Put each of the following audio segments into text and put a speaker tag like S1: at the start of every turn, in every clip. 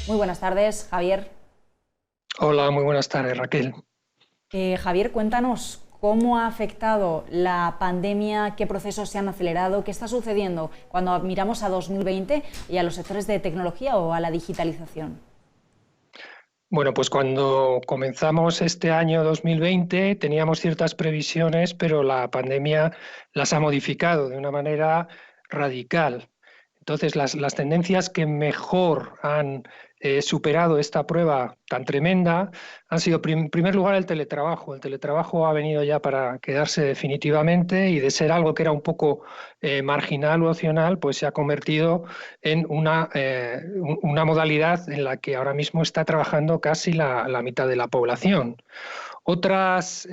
S1: Muy buenas tardes, Javier.
S2: Hola, muy buenas tardes, Raquel.
S1: Javier, cuéntanos cómo ha afectado la pandemia, qué procesos se han acelerado, qué está sucediendo cuando miramos a 2020 y a los sectores de tecnología o a la digitalización.
S2: Bueno, pues cuando comenzamos este año 2020 teníamos ciertas previsiones, pero la pandemia las ha modificado de una manera radical. Entonces, las tendencias que mejor han superado esta prueba tan tremenda han sido, en primer lugar, el teletrabajo. El teletrabajo ha venido ya para quedarse definitivamente y de ser algo que era un poco marginal o opcional, pues se ha convertido en una modalidad en la que ahora mismo está trabajando casi la mitad de la población. Otros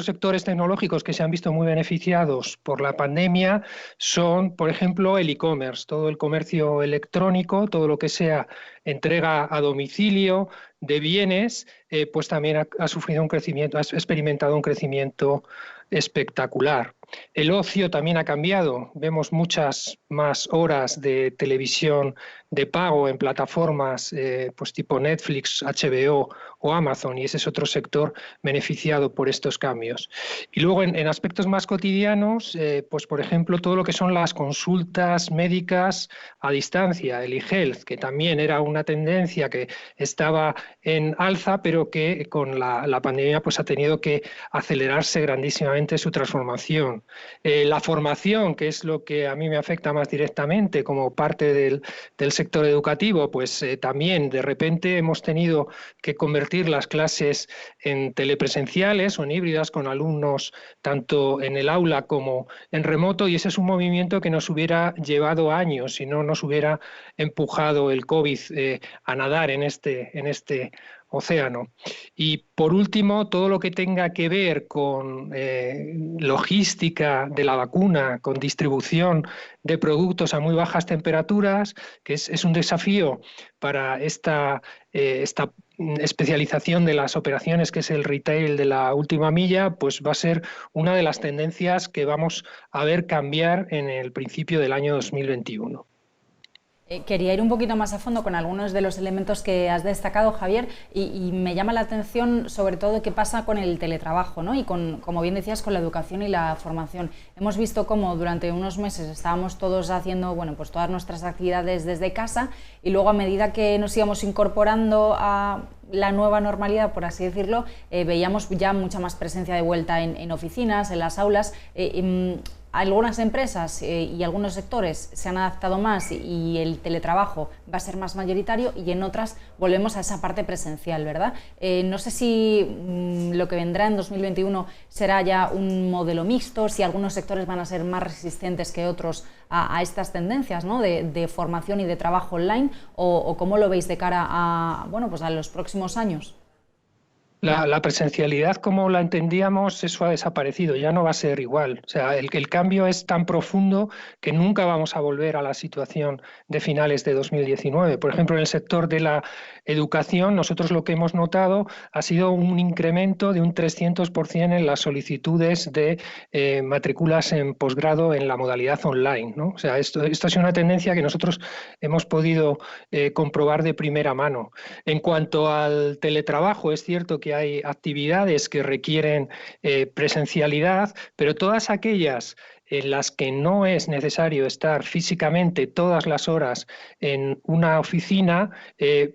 S2: sectores tecnológicos que se han visto muy beneficiados por la pandemia son, por ejemplo, el e-commerce, todo el comercio electrónico, todo lo que sea entrega a domicilio de bienes, pues también ha sufrido un crecimiento, ha experimentado un crecimiento espectacular. El ocio también ha cambiado. Vemos muchas más horas de televisión de pago en plataformas pues tipo Netflix, HBO o Amazon, y ese es otro sector beneficiado por estos cambios. Y luego en aspectos más cotidianos, pues por ejemplo, todo lo que son las consultas médicas a distancia, el e-health, que también era una tendencia que estaba en alza, pero que con la pandemia pues ha tenido que acelerarse grandísimamente su transformación. La formación, que es lo que a mí me afecta más directamente como parte del sector educativo, pues también de repente hemos tenido que convertir las clases en telepresenciales o en híbridas con alumnos tanto en el aula como en remoto, y ese es un movimiento que nos hubiera llevado años si no nos hubiera empujado el COVID a nadar en este océano. Y por último, todo lo que tenga que ver con logística de la vacuna, con distribución de productos a muy bajas temperaturas, que es un desafío para esta especialización de las operaciones, que es el retail de la última milla, pues va a ser una de las tendencias que vamos a ver cambiar en el principio del año 2021.
S1: Quería ir un poquito más a fondo con algunos de los elementos que has destacado, Javier, y me llama la atención sobre todo qué pasa con el teletrabajo, ¿no? Y con, como bien decías, con la educación y la formación. Hemos visto cómo durante unos meses estábamos todos haciendo, bueno, pues todas nuestras actividades desde casa, y luego a medida que nos íbamos incorporando a la nueva normalidad, por así decirlo, veíamos ya mucha más presencia de vuelta en oficinas, en las aulas. Algunas empresas y algunos sectores se han adaptado más y el teletrabajo va a ser más mayoritario, y en otras volvemos a esa parte presencial, ¿verdad? No sé si lo que vendrá en 2021 será ya un modelo mixto, si algunos sectores van a ser más resistentes que otros a estas tendencias, ¿no? de formación y de trabajo online, o cómo lo veis de cara a, bueno, pues a los próximos años.
S2: La presencialidad como la entendíamos, eso ha desaparecido, ya no va a ser igual. O sea, el cambio es tan profundo que nunca vamos a volver a la situación de finales de 2019. Por ejemplo, en el sector de la educación, nosotros lo que hemos notado ha sido un incremento de un 300% en las solicitudes de matrículas en posgrado en la modalidad online, ¿no? O sea, esto ha sido una tendencia que nosotros hemos podido comprobar de primera mano. En cuanto al teletrabajo, es cierto que hay actividades que requieren presencialidad, pero todas aquellas en las que no es necesario estar físicamente todas las horas en una oficina,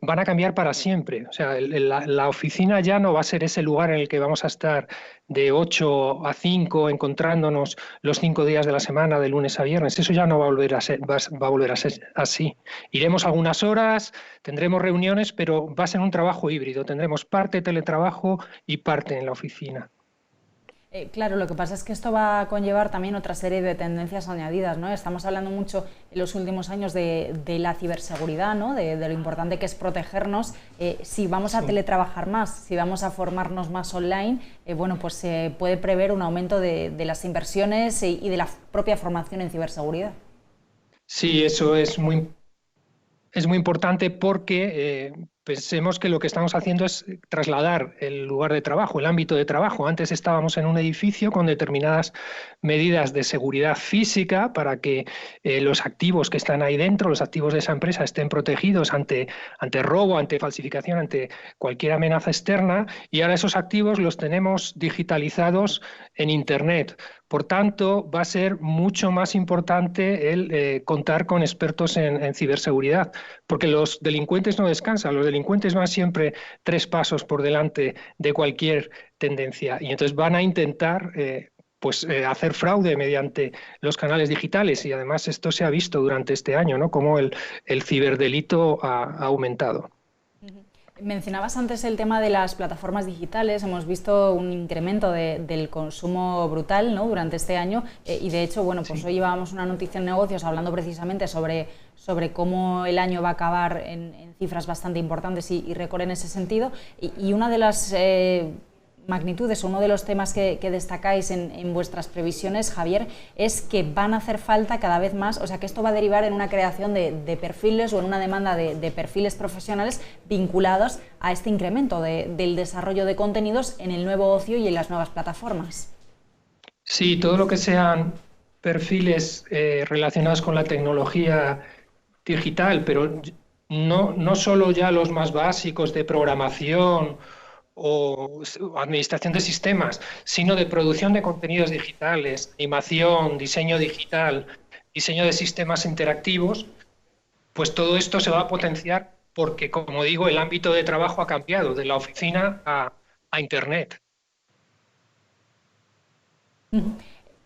S2: van a cambiar para siempre. O sea, la oficina ya no va a ser ese lugar en el que vamos a estar de 8 a 5 encontrándonos los 5 días de la semana, de lunes a viernes. Eso ya no va a volver a ser, va a volver a ser así. Iremos algunas horas, tendremos reuniones, pero va a ser un trabajo híbrido. Tendremos parte teletrabajo y parte en la oficina.
S1: Claro, lo que pasa es que esto va a conllevar también otra serie de tendencias añadidas, ¿no? Estamos hablando mucho en los últimos años de la ciberseguridad, ¿no? De lo importante que es protegernos. Si vamos a
S2: Sí.
S1: teletrabajar más, si vamos a formarnos más online, bueno, pues se puede prever un aumento de las inversiones y de la propia formación en ciberseguridad.
S2: Sí, eso es muy importante porque Pensemos que lo que estamos haciendo es trasladar el lugar de trabajo, el ámbito de trabajo. Antes estábamos en un edificio con determinadas medidas de seguridad física para que los activos que están ahí dentro, los activos de esa empresa, estén protegidos ante robo, ante falsificación, ante cualquier amenaza externa. Y ahora esos activos los tenemos digitalizados en Internet. Por tanto, va a ser mucho más importante el contar con expertos en ciberseguridad, porque los delincuentes no descansan, los delincuentes van siempre 3 pasos por delante de cualquier tendencia y entonces van a intentar hacer fraude mediante los canales digitales y además esto se ha visto durante este año, ¿no? Cómo el ciberdelito ha aumentado.
S1: Mencionabas antes el tema de las plataformas digitales, hemos visto un incremento del consumo brutal, ¿no?, durante este año y de hecho, bueno, pues sí, hoy llevábamos una noticia en negocios hablando precisamente sobre cómo el año va a acabar en cifras bastante importantes y récord en ese sentido y una de las magnitudes, uno de los temas que destacáis en vuestras previsiones, Javier, es que van a hacer falta cada vez más, o sea que esto va a derivar en una creación de perfiles o en una demanda de perfiles profesionales vinculados a este incremento del desarrollo de contenidos en el nuevo ocio y en las nuevas plataformas.
S2: Sí, todo lo que sean perfiles relacionados con la tecnología digital, pero no solo ya los más básicos de programación o administración de sistemas, sino de producción de contenidos digitales, animación, diseño digital, diseño de sistemas interactivos, pues todo esto se va a potenciar porque, como digo, el ámbito de trabajo ha cambiado de la oficina a Internet.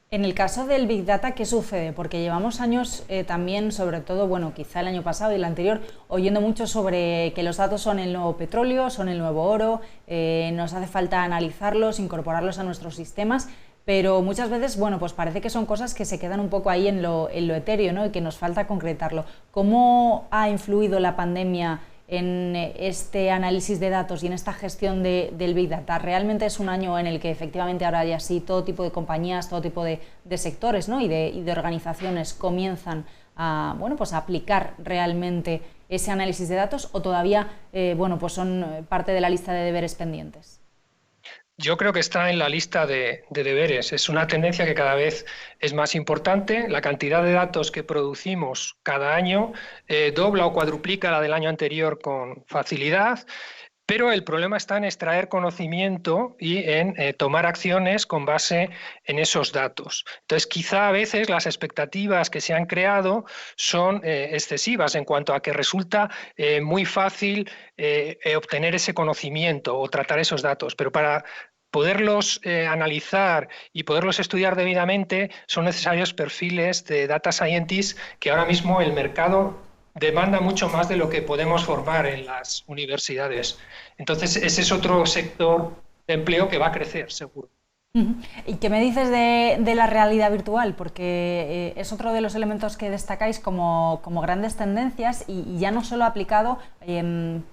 S1: En el caso del Big Data, ¿qué sucede? Porque llevamos años también, sobre todo, bueno, quizá el año pasado y el anterior, oyendo mucho sobre que los datos son el nuevo petróleo, son el nuevo oro, nos hace falta analizarlos, incorporarlos a nuestros sistemas, pero muchas veces, bueno, pues parece que son cosas que se quedan un poco ahí en lo etéreo, ¿no?, y que nos falta concretarlo. ¿Cómo ha influido la pandemia en este análisis de datos y en esta gestión del Big Data? Realmente es un año en el que efectivamente ahora ya sí todo tipo de compañías, todo tipo de sectores, ¿no?, y de organizaciones comienzan a, bueno, pues a aplicar realmente ese análisis de datos o todavía bueno, pues son parte de la lista de deberes pendientes.
S2: Yo creo que está en la lista de deberes. Es una tendencia que cada vez es más importante. La cantidad de datos que producimos cada año dobla o cuadruplica la del año anterior con facilidad. Pero el problema está en extraer conocimiento y en tomar acciones con base en esos datos. Entonces, quizá a veces las expectativas que se han creado son excesivas en cuanto a que resulta muy fácil obtener ese conocimiento o tratar esos datos. Pero para poderlos analizar y poderlos estudiar debidamente son necesarios perfiles de data scientists que ahora mismo el mercado demanda mucho más de lo que podemos formar en las universidades. Entonces, ese es otro sector de empleo que va a crecer, seguro.
S1: ¿Y qué me dices de la realidad virtual? Porque es otro de los elementos que destacáis como grandes tendencias y ya no solo aplicado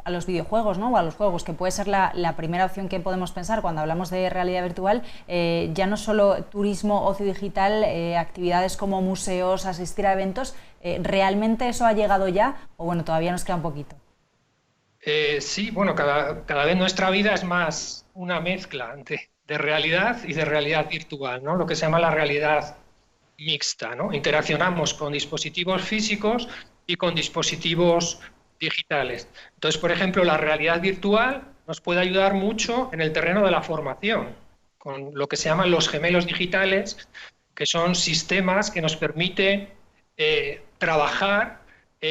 S1: a los videojuegos, ¿no?, o a los juegos, que puede ser la primera opción que podemos pensar cuando hablamos de realidad virtual, ya no solo turismo, ocio digital, actividades como museos, asistir a eventos, ¿realmente eso ha llegado ya o bueno, todavía nos queda un poquito?
S2: Sí, bueno, cada vez nuestra vida es más una mezcla de realidad y de realidad virtual, ¿no?, lo que se llama la realidad mixta, ¿no? Interaccionamos con dispositivos físicos y con dispositivos digitales. Entonces, por ejemplo, la realidad virtual nos puede ayudar mucho en el terreno de la formación, con lo que se llaman los gemelos digitales, que son sistemas que nos permiten trabajar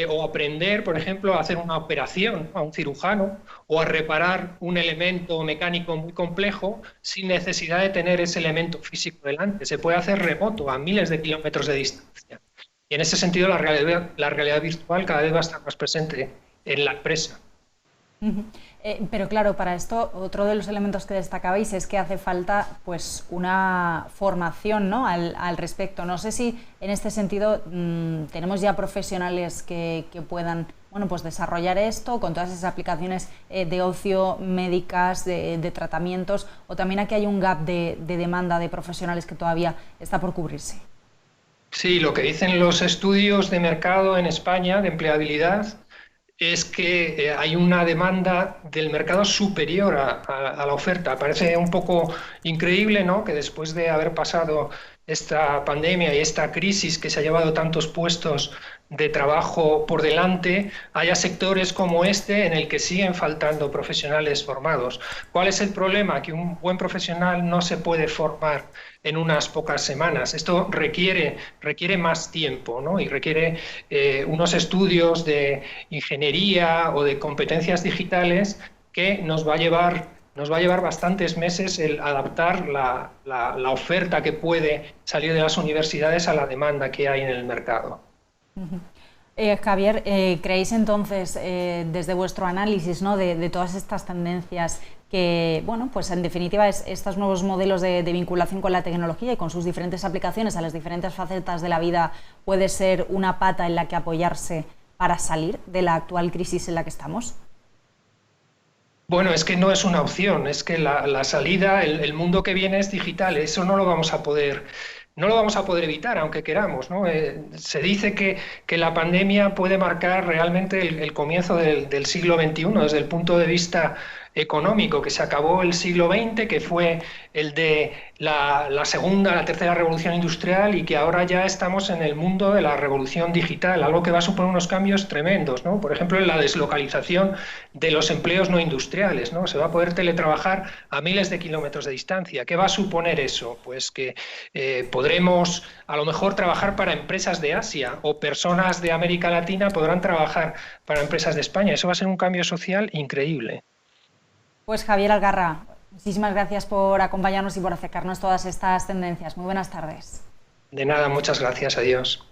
S2: o aprender, por ejemplo, a hacer una operación a un cirujano o a reparar un elemento mecánico muy complejo sin necesidad de tener ese elemento físico delante. Se puede hacer remoto, a miles de kilómetros de distancia. Y en ese sentido la realidad virtual cada vez va a estar más presente en la empresa.
S1: Pero claro, para esto otro de los elementos que destacabais es que hace falta pues una formación, ¿no?, al respecto. No sé si en este sentido tenemos ya profesionales que puedan, bueno, pues desarrollar esto con todas esas aplicaciones de ocio, médicas, de tratamientos, o también aquí hay un gap de demanda de profesionales que todavía está por cubrirse.
S2: Sí, lo que dicen los estudios de mercado en España de empleabilidad es que hay una demanda del mercado superior a la oferta. Parece un poco increíble, ¿no?, que después de haber pasado esta pandemia y esta crisis que se ha llevado tantos puestos de trabajo por delante, haya sectores como este en el que siguen faltando profesionales formados. ¿Cuál es el problema? Que un buen profesional no se puede formar en unas pocas semanas. Esto requiere más tiempo, ¿no? Y requiere unos estudios de ingeniería o de competencias digitales que nos va a llevar bastantes meses el adaptar la oferta que puede salir de las universidades a la demanda que hay en el mercado.
S1: Javier, ¿creéis entonces, desde vuestro análisis, ¿no?, de todas estas tendencias, que, bueno, pues en definitiva estos nuevos modelos de vinculación con la tecnología y con sus diferentes aplicaciones a las diferentes facetas de la vida puede ser una pata en la que apoyarse para salir de la actual crisis en la que estamos?
S2: Bueno, es que no es una opción, es que la salida, el mundo que viene es digital, eso no lo vamos a poder evitar, aunque queramos, ¿no? Se dice que la pandemia puede marcar realmente el comienzo del siglo XXI desde el punto de vista económico, que se acabó el siglo XX, que fue el de la tercera revolución industrial, y que ahora ya estamos en el mundo de la revolución digital, algo que va a suponer unos cambios tremendos, ¿no? Por ejemplo, en la deslocalización de los empleos no industriales, ¿no? Se va a poder teletrabajar a miles de kilómetros de distancia. ¿Qué va a suponer eso? Pues que podremos a lo mejor trabajar para empresas de Asia, o personas de América Latina podrán trabajar para empresas de España. Eso va a ser un cambio social increíble.
S1: Pues Javier Algarra, muchísimas gracias por acompañarnos y por acercarnos todas estas tendencias. Muy buenas tardes.
S2: De nada, muchas gracias. Adiós.